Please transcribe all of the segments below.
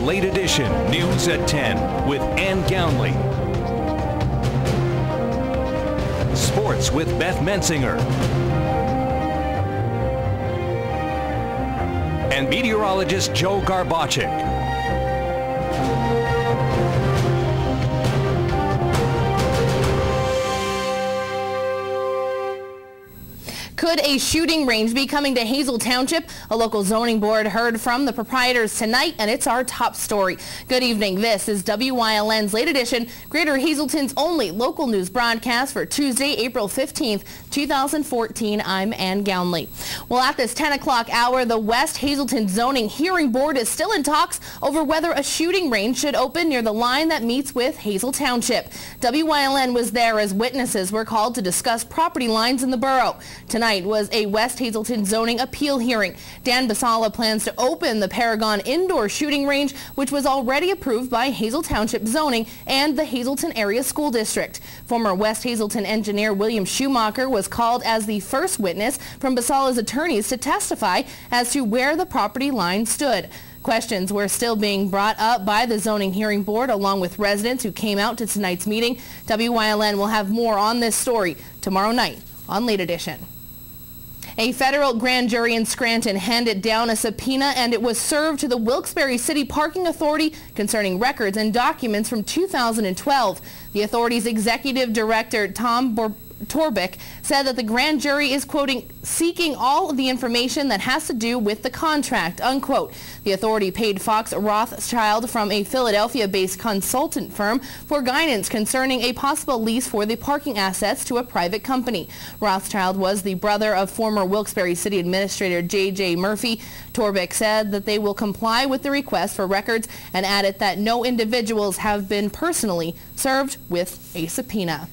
Late Edition News at 10 with Ann Gownley. Sports with Beth Mensinger. And meteorologist Joe Garbachik. Could a shooting range be coming to Hazel Township? A local zoning board heard from the proprietors tonight, and it's our top story. Good evening. This is WYLN's Late Edition, Greater Hazelton's only local news broadcast for Tuesday, April 15th, 2014. I'm Ann Gownley. Well, at this 10 o'clock hour, the West Hazelton Zoning Hearing Board is still in talks over whether a shooting range should open near the line that meets with Hazel Township. WYLN was there as witnesses were called to discuss property lines in the borough. Tonight was a West Hazelton zoning appeal hearing. Dan Basala plans to open the Paragon indoor shooting range, which was already approved by Hazel Township zoning and the Hazelton Area School District. Former West Hazelton engineer William Schumacher was called as the first witness from Basala's attorneys to testify as to where the property line stood. Questions were still being brought up by the Zoning Hearing Board along with residents who came out to tonight's meeting. WYLN will have more on this story tomorrow night on Late Edition. A federal grand jury in Scranton handed down a subpoena, and it was served to the Wilkes-Barre City Parking Authority concerning records and documents from 2012. The authority's executive director, Tom Torbick, said that the grand jury is, quoting, seeking all of the information that has to do with the contract, unquote. The authority paid Fox Rothschild from a Philadelphia-based consultant firm for guidance concerning a possible lease for the parking assets to a private company. Rothschild was the brother of former Wilkes-Barre City Administrator J.J. Murphy. Torbick said that they will comply with the request for records and added that no individuals have been personally served with a subpoena.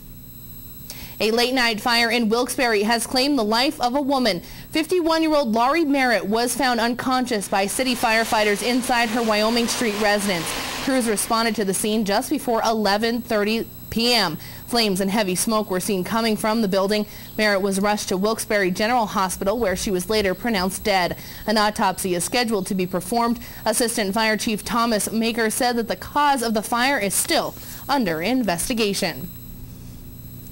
A late-night fire in Wilkes-Barre has claimed the life of a woman. 51-year-old Laurie Merritt was found unconscious by city firefighters inside her Wyoming Street residence. Crews responded to the scene just before 11:30 p.m. Flames and heavy smoke were seen coming from the building. Merritt was rushed to Wilkes-Barre General Hospital, where she was later pronounced dead. An autopsy is scheduled to be performed. Assistant Fire Chief Thomas Maker said that the cause of the fire is still under investigation.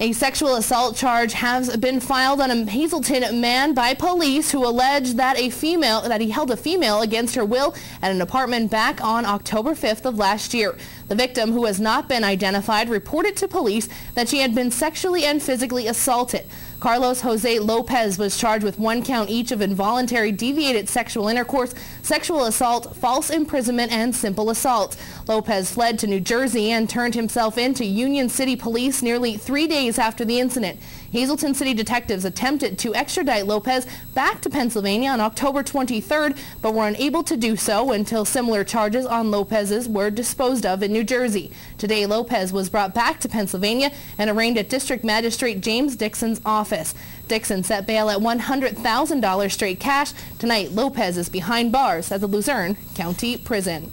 A sexual assault charge has been filed on a Hazelton man by police who alleged that he held a female against her will at an apartment back on October 5th of last year. The victim, who has not been identified, reported to police that she had been sexually and physically assaulted. Carlos Jose Lopez was charged with 1 count each of involuntary deviated sexual intercourse, sexual assault, false imprisonment, and simple assault. Lopez fled to New Jersey and turned himself in to Union City Police nearly 3 days after the incident. Hazelton City detectives attempted to extradite Lopez back to Pennsylvania on October 23rd, but were unable to do so until similar charges on Lopez's were disposed of in New Jersey. Today, Lopez was brought back to Pennsylvania and arraigned at District Magistrate James Dixon's office. Dixon set bail at $100,000 straight cash. Tonight, Lopez is behind bars at the Luzerne County Prison.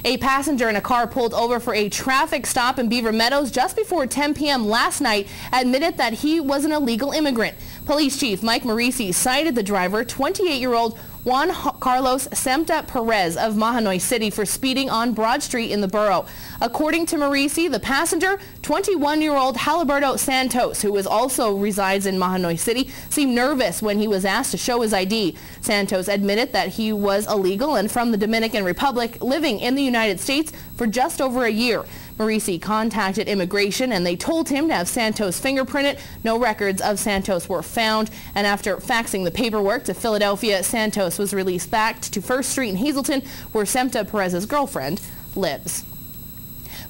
A passenger in a car pulled over for a traffic stop in Beaver Meadows just before 10 p.m. last night admitted that he was an illegal immigrant. Police Chief Mike Marisi cited the driver, 28-year-old Juan Carlos Semta Perez of Mahanoy City, for speeding on Broad Street in the borough. According to Marisi, the passenger, 21-year-old Haliberto Santos, who also resides in Mahanoy City, seemed nervous when he was asked to show his ID. Santos admitted that he was illegal and from the Dominican Republic, living in the United States for just over a year. Marisi contacted immigration and they told him to have Santos fingerprinted. No records of Santos were found, and after faxing the paperwork to Philadelphia, Santos was released back to First Street in Hazelton, where Semta Perez's girlfriend lives.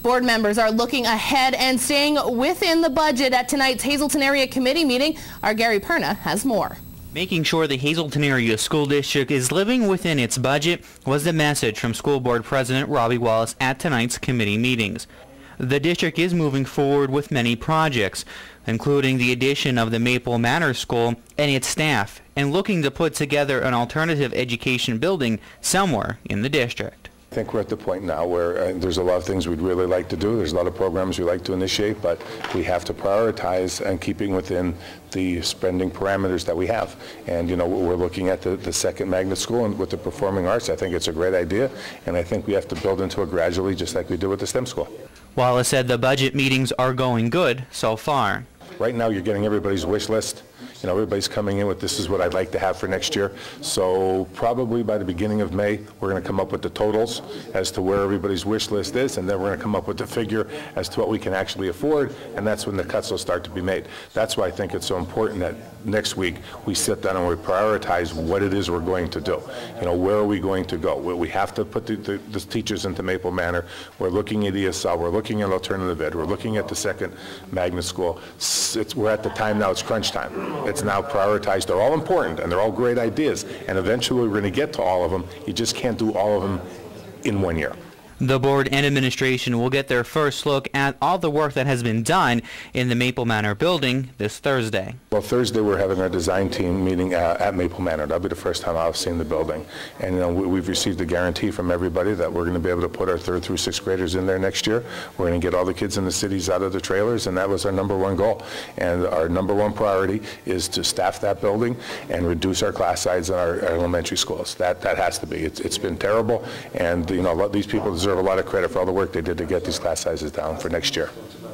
Board members are looking ahead and staying within the budget at tonight's Hazelton Area Committee meeting. Our Gary Perna has more. Making sure the Hazelton Area School District is living within its budget was the message from School Board President Robbie Wallace at tonight's committee meetings. The district is moving forward with many projects, including the addition of the Maple Manor School and its staff, and looking to put together an alternative education building somewhere in the district. I think we're at the point now where there's a lot of things we'd really like to do. There's a lot of programs we'd like to initiate, but we have to prioritize and keeping within the spending parameters that we have. And you know, we're looking at the second magnet school and with the performing arts. I think it's a great idea, and I think we have to build into it gradually, just like we did with the STEM school. Wallace said the budget meetings are going good so far. Right now, you're getting everybody's wish list. You know, everybody's coming in with, this is what I'd like to have for next year. So probably by the beginning of May, we're going to come up with the totals as to where everybody's wish list is, and then we're going to come up with the figure as to what we can actually afford, and that's when the cuts will start to be made. That's why I think it's so important that next week we sit down and we prioritize what it is we're going to do. You know, where are we going to go? We have to put the teachers into Maple Manor. We're looking at ESL. We're looking at alternative ed. We're looking at the second magnet school. We're at the time now, it's crunch time. It's now prioritized. They're all important and they're all great ideas, and eventually we're going to get to all of them. You just can't do all of them in 1 year. The board and administration will get their first look at all the work that has been done in the Maple Manor building this Thursday. Well, Thursday we're having our design team meeting at Maple Manor. That'll be the first time I've seen the building. And you know, we've received a guarantee from everybody that we're going to be able to put our 3rd through 6th graders in there next year. We're going to get all the kids in the cities out of the trailers, and that was our #1 goal. And our #1 priority is to staff that building and reduce our class size in our elementary schools. That has to be. It's been terrible, and you know, these people deserve a lot of credit for all the work they did to get these class sizes down for next year.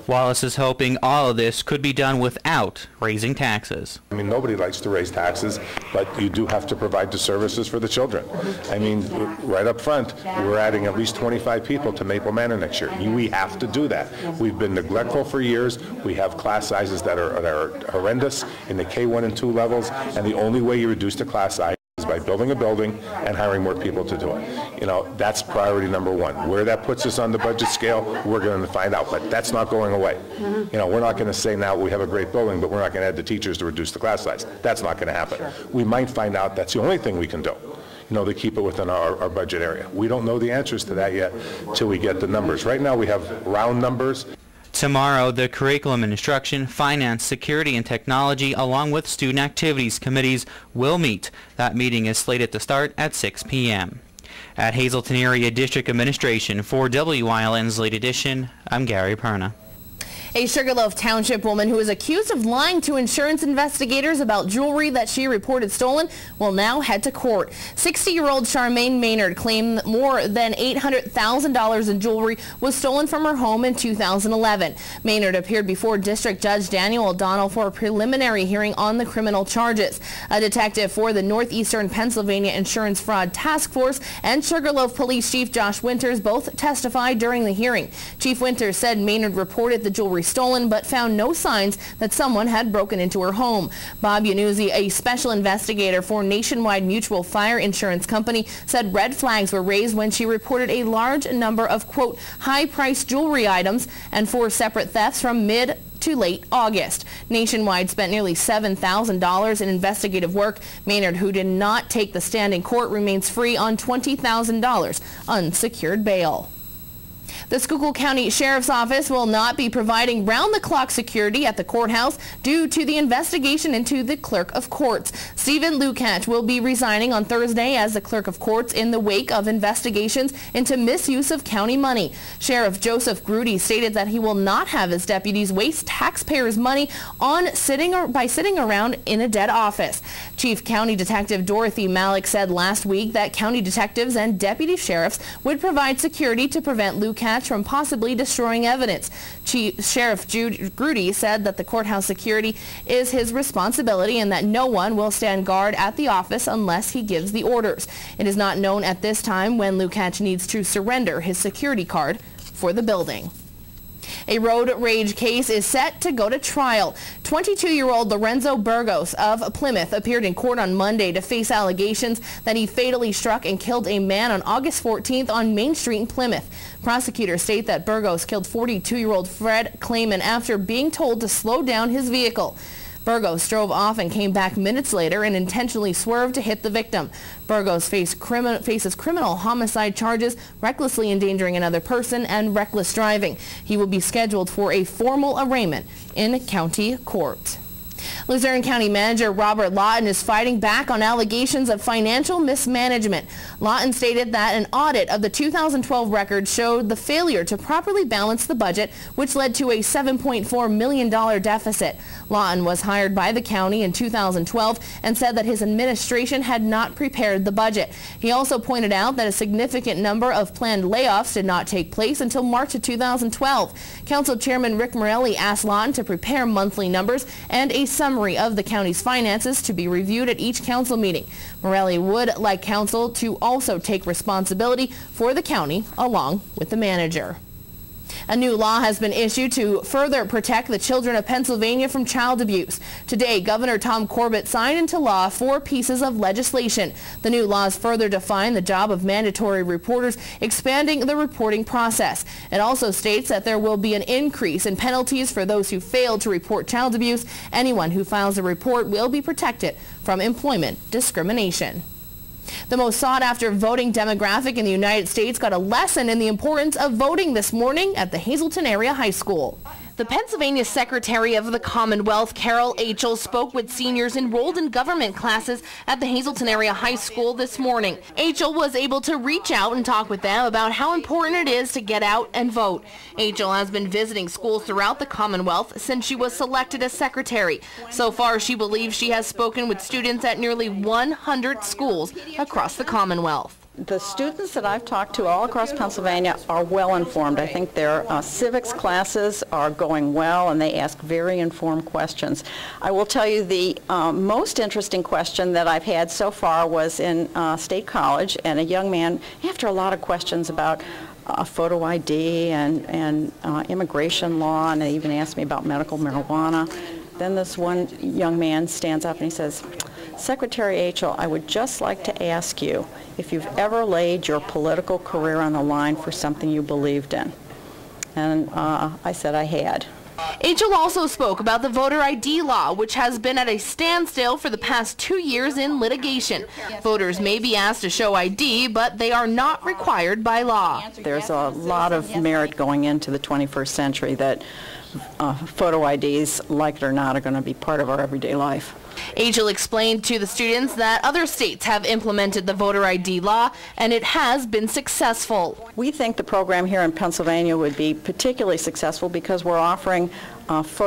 Wallace is hoping all of this could be done without raising taxes. I mean, nobody likes to raise taxes, but you do have to provide the services for the children. I mean, right up front, we're adding at least 25 people to Maple Manor next year. We have to do that. We've been neglectful for years. We have class sizes that are horrendous in the K1 and 2 levels, and the only way you reduce the class size is by building a building and hiring more people to do it. You know, that's priority #1. Where that puts us on the budget scale, we're going to find out, but that's not going away. You know, we're not going to say now we have a great building, but we're not going to add the teachers to reduce the class size. That's not going to happen. We might find out that's the only thing we can do, you know, to keep it within our budget area. We don't know the answers to that yet until we get the numbers. Right now we have round numbers. Tomorrow, the Curriculum and Instruction, Finance, Security, and Technology, along with Student Activities Committees, will meet. That meeting is slated to start at 6 p.m. At Hazleton Area District Administration, for WILN's Late Edition, I'm Gary Perna. A Sugarloaf Township woman who is accused of lying to insurance investigators about jewelry that she reported stolen will now head to court. 60-year-old Charmaine Maynard claimed more than $800,000 in jewelry was stolen from her home in 2011. Maynard appeared before District Judge Daniel O'Donnell for a preliminary hearing on the criminal charges. A detective for the Northeastern Pennsylvania Insurance Fraud Task Force and Sugarloaf Police Chief Josh Winters both testified during the hearing. Chief Winters said Maynard reported the jewelry stolen but found no signs that someone had broken into her home. Bob Yanuzzi, a special investigator for Nationwide Mutual Fire Insurance Company, said red flags were raised when she reported a large number of, quote, high-priced jewelry items and 4 separate thefts from mid to late August. Nationwide spent nearly $7,000 in investigative work. Maynard, who did not take the stand in court, remains free on $20,000 unsecured bail. The Schuylkill County Sheriff's Office will not be providing round-the-clock security at the courthouse due to the investigation into the Clerk of Courts. Stephen Lukács will be resigning on Thursday as the Clerk of Courts in the wake of investigations into misuse of county money. Sheriff Joseph Grudy stated that he will not have his deputies waste taxpayers' money on sitting around in a dead office. Chief County Detective Dorothy Malik said last week that county detectives and deputy sheriffs would provide security to prevent Lukács from possibly destroying evidence. Sheriff Grudy said that the courthouse security is his responsibility and that no one will stand guard at the office unless he gives the orders. It is not known at this time when Lukács needs to surrender his security card for the building. A road rage case is set to go to trial. 22-year-old Lorenzo Burgos of Plymouth appeared in court on Monday to face allegations that he fatally struck and killed a man on August 14th on Main Street in Plymouth. Prosecutors state that Burgos killed 42-year-old Fred Clayman after being told to slow down his vehicle. Burgos drove off and came back minutes later and intentionally swerved to hit the victim. Burgos faces criminal homicide charges, recklessly endangering another person, and reckless driving. He will be scheduled for a formal arraignment in county court. Luzerne County Manager Robert Lawton is fighting back on allegations of financial mismanagement. Lawton stated that an audit of the 2012 records showed the failure to properly balance the budget, which led to a $7.4 million deficit. Lawton was hired by the county in 2012 and said that his administration had not prepared the budget. He also pointed out that a significant number of planned layoffs did not take place until March of 2012. Council Chairman Rick Morelli asked Lawton to prepare monthly numbers and a summary of the county's finances to be reviewed at each council meeting. Morelli would like council to also take responsibility for the county along with the manager. A new law has been issued to further protect the children of Pennsylvania from child abuse. Today, Governor Tom Corbett signed into law 4 pieces of legislation. The new laws further define the job of mandatory reporters, expanding the reporting process. It also states that there will be an increase in penalties for those who fail to report child abuse. Anyone who files a report will be protected from employment discrimination. The most sought-after voting demographic in the United States got a lesson in the importance of voting this morning at the Hazleton Area High School. The Pennsylvania Secretary of the Commonwealth, Carol Achel, spoke with seniors enrolled in government classes at the Hazleton Area High School this morning. Achel was able to reach out and talk with them about how important it is to get out and vote. Achel has been visiting schools throughout the Commonwealth since she was selected as secretary. So far, she believes she has spoken with students at nearly 100 schools across the Commonwealth. The students that I've talked to all across Pennsylvania are well informed. I think their civics classes are going well and they ask very informed questions. I will tell you the most interesting question that I've had so far was in State College, and a young man, after a lot of questions about photo ID and immigration law, and they even asked me about medical marijuana. Then this one young man stands up and he says, "Secretary Achel, I would just like to ask you if you've ever laid your political career on the line for something you believed in." And I said I had. Achel also spoke about the voter ID law, which has been at a standstill for the past 2 years in litigation. Voters may be asked to show ID, but they are not required by law. There's a lot of merit going into the 21st century that photo IDs, like it or not, are going to be part of our everyday life. Achel explained to the students that other states have implemented the voter ID law, and it has been successful. We think the program here in Pennsylvania would be particularly successful because we're offering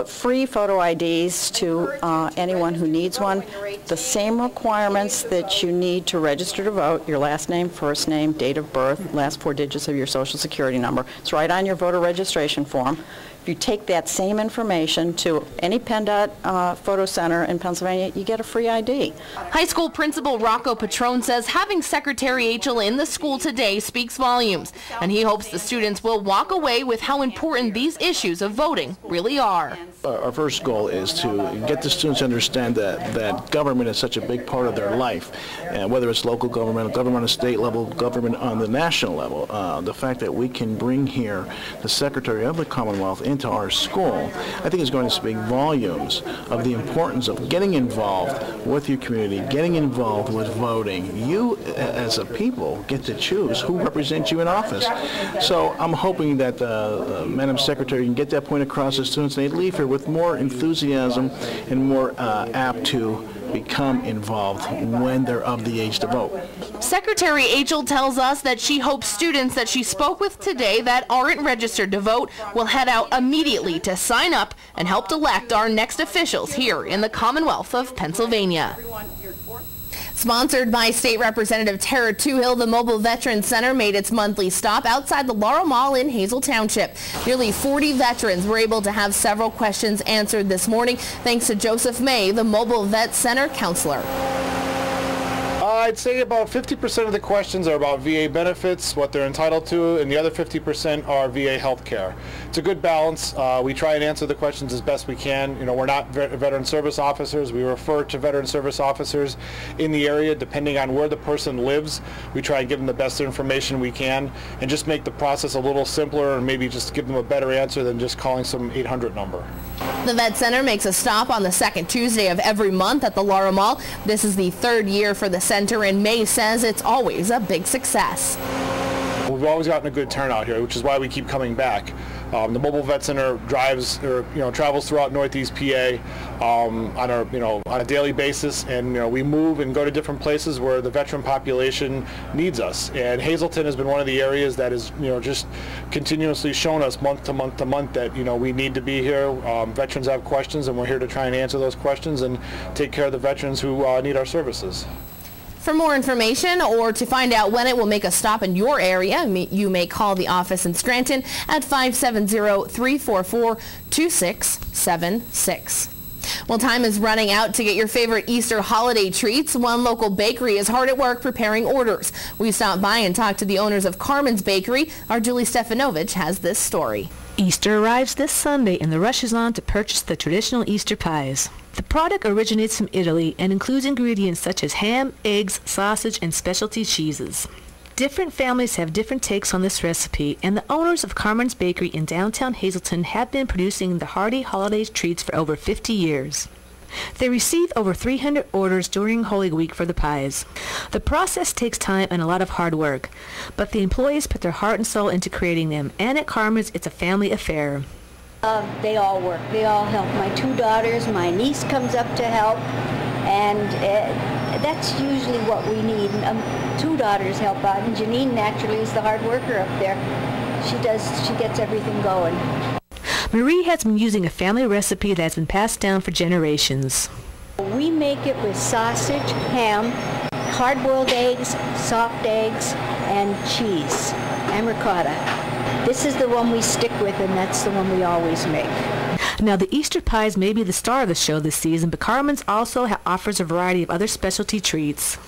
free photo IDs to anyone who needs one. The same requirements that you need to register to vote: your last name, first name, date of birth, last 4 digits of your social security number. It's right on your voter registration form. If you take that same information to any PennDOT photo center in Pennsylvania, you get a free ID. High school principal Rocco Patrone says having Secretary Achel in the school today speaks volumes, and he hopes the students will walk away with how important these issues of voting really are. Our first goal is to get the students to understand that government is such a big part of their life, and whether it's local government, government on a state level, government on the national level. The fact that we can bring here the Secretary of the Commonwealth into our school, I think is going to speak volumes of the importance of getting involved with your community, getting involved with voting. You, as a people, get to choose who represents you in office. So I'm hoping that Madam Secretary can get that point across to students, and they leave here with more enthusiasm and more apt to become involved when they're of the age to vote. Secretary Achel tells us that she hopes students that she spoke with today that aren't registered to vote will head out immediately to sign up and help elect our next officials here in the Commonwealth of Pennsylvania. Sponsored by State Representative Tara Toohill, the Mobile Veterans Center made its monthly stop outside the Laurel Mall in Hazel Township. Nearly 40 veterans were able to have several questions answered this morning thanks to Joseph May, the Mobile Vet Center counselor. I'd say about 50% of the questions are about VA benefits, what they're entitled to, and the other 50% are VA health care. It's a good balance. We try and answer the questions as best we can. You know, we're not veteran service officers. We refer to veteran service officers in the area depending on where the person lives. We try and give them the best information we can and just make the process a little simpler, and maybe just give them a better answer than just calling some 800 number. The Vet Center makes a stop on the second Tuesday of every month at the Laurel Mall. This is the 3rd year for the center, and May says it's always a big success. We've always gotten a good turnout here, which is why we keep coming back. The Mobile Vet Center travels throughout Northeast PA on a daily basis, and we move and go to different places where the veteran population needs us. And Hazleton has been one of the areas that is just continuously shown us month to month to month that we need to be here. Veterans have questions, and we're here to try and answer those questions and take care of the veterans who need our services. For more information or to find out when it will make a stop in your area, you may call the office in Scranton at 570-344-2676. Well, time is running out to get your favorite Easter holiday treats. One local bakery is hard at work preparing orders. We stopped by and talked to the owners of Carmen's Bakery. Our Julie Stefanovich has this story. Easter arrives this Sunday and the rush is on to purchase the traditional Easter pies. The product originates from Italy and includes ingredients such as ham, eggs, sausage, and specialty cheeses. Different families have different takes on this recipe, and the owners of Carmen's Bakery in downtown Hazleton have been producing the hearty holiday treats for over 50 years. They receive over 300 orders during Holy Week for the pies. The process takes time and a lot of hard work, but the employees put their heart and soul into creating them, and at Carmen's it's a family affair. They all work. They all help. My two daughters, my niece comes up to help, and that's usually what we need. Two daughters help out, and Janine naturally is the hard worker up there. She gets everything going. Marie has been using a family recipe that's been passed down for generations. We make it with sausage, ham, hard-boiled eggs, soft eggs, and cheese, and ricotta. This is the one we stick with, and that's the one we always make. Now, the Easter pies may be the star of the show this season, but Carmen's also offers a variety of other specialty treats.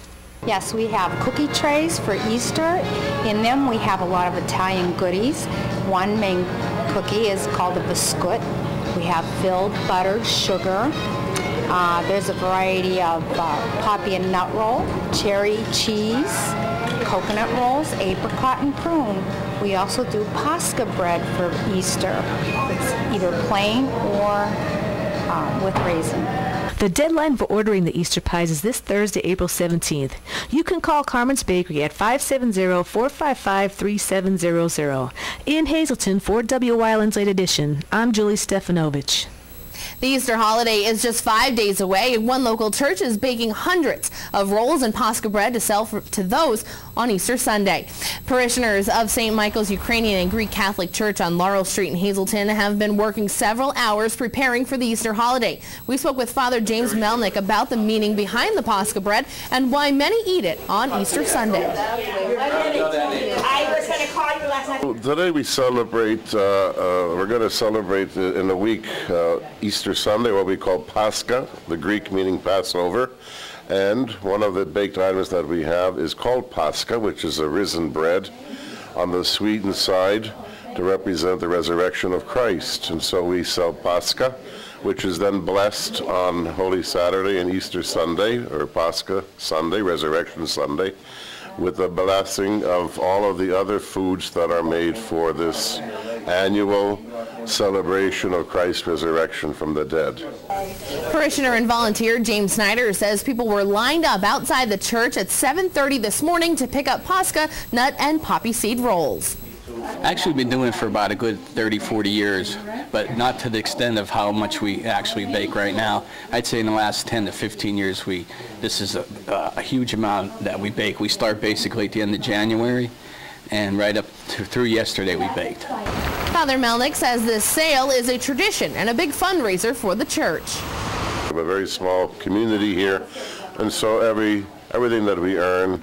Yes, we have cookie trays for Easter. In them, we have a lot of Italian goodies. One main cookie is called a biscuit. We have filled buttered sugar. There's a variety of poppy and nut roll, cherry cheese, coconut rolls, apricot, and prune. We also do Pascha bread for Easter. It's either plain or with raisin. The deadline for ordering the Easter pies is this Thursday, April 17th. You can call Carmen's Bakery at 570-455-3700. In Hazleton, for WYLN's Late Edition, I'm Julie Stefanovich. The Easter holiday is just 5 days away, and one local church is baking hundreds of rolls and Pascha bread to sell to those on Easter Sunday. Parishioners of St. Michael's Ukrainian and Greek Catholic Church on Laurel Street in Hazleton have been working several hours preparing for the Easter holiday. We spoke with Father James Melnick about the meaning behind the Pascha bread and why many eat it on Easter Sunday. Today we celebrate, we're going to celebrate in a week Easter Sunday, what we call Pascha, the Greek meaning Passover. And one of the baked items that we have is called Pascha, which is a risen bread on the sweetened side to represent the resurrection of Christ. And so we sell Pascha, which is then blessed on Holy Saturday and Easter Sunday, or Pascha Sunday, Resurrection Sunday, with the blessing of all of the other foods that are made for this annual celebration of Christ's resurrection from the dead. Parishioner and volunteer James Snyder says people were lined up outside the church at 7:30 this morning to pick up Pascha, nut, and poppy seed rolls. Actually, we've been doing it for about a good 30, 40 years, but not to the extent of how much we actually bake right now. I'd say in the last 10 to 15 years, this is a huge amount that we bake. We start basically at the end of January, and right up through yesterday we baked. Father Melnick says this sale is a tradition and a big fundraiser for the church. We have a very small community here, and so everything that we earn,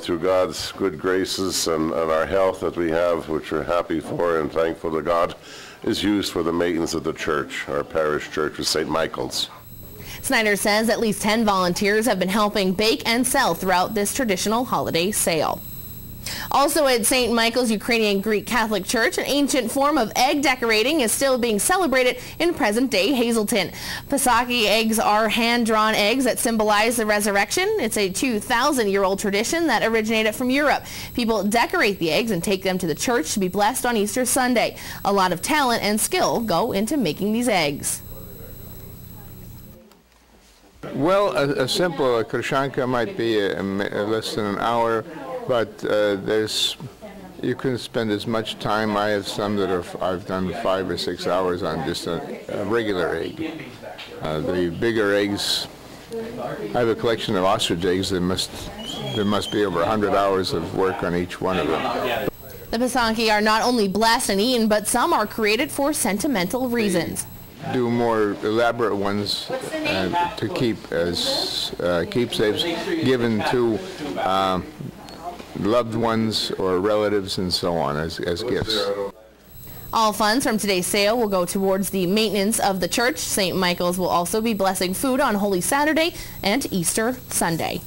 through God's good graces and our health that we have, which we're happy for and thankful to God, is used for the maintenance of the church, our parish church of St. Michael's. Snyder says at least 10 volunteers have been helping bake and sell throughout this traditional holiday sale. Also at St. Michael's Ukrainian Greek Catholic Church, an ancient form of egg decorating is still being celebrated in present-day Hazleton. Pasaki eggs are hand-drawn eggs that symbolize the resurrection. It's a 2,000-year-old tradition that originated from Europe. People decorate the eggs and take them to the church to be blessed on Easter Sunday. A lot of talent and skill go into making these eggs. Well, a simple krushanka might be less than an hour, but there's you can spend as much time. I have some that I've done 5 or 6 hours on just a regular egg. The bigger eggs, I have a collection of ostrich eggs. There must be over 100 hours of work on each one of them. The Pisanki are not only blessed and eaten, but some are created for sentimental reasons. Do more elaborate ones to keep as keepsakes given to loved ones or relatives and so on as gifts. All funds from today's sale will go towards the maintenance of the church. St. Michael's will also be blessing food on Holy Saturday and Easter Sunday.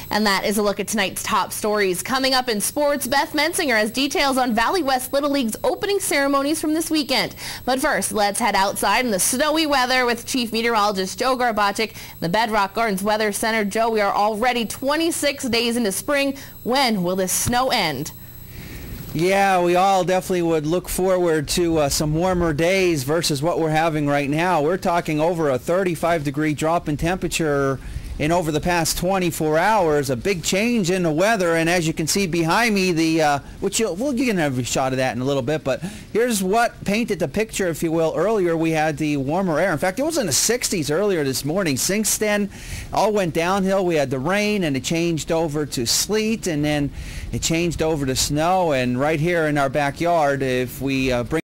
And that is a look at tonight's top stories. Coming up in sports, Beth Mensinger has details on Valley West Little League's opening ceremonies from this weekend. But first, let's head outside in the snowy weather with Chief Meteorologist Joe Garbacic in the Bedrock Gardens Weather Center. Joe, we are already 26 days into spring. When will this snow end? Yeah, we all definitely would look forward to some warmer days versus what we're having right now. We're talking over a 35-degree drop in temperature in over the past 24 hours, a big change in the weather, and as you can see behind me, which we'll get a shot of that in a little bit, but here's what painted the picture, if you will. Earlier we had the warmer air. In fact, it was in the 60s earlier this morning. Since then, all went downhill. We had the rain, and it changed over to sleet, and then it changed over to snow, and right here in our backyard, if we bring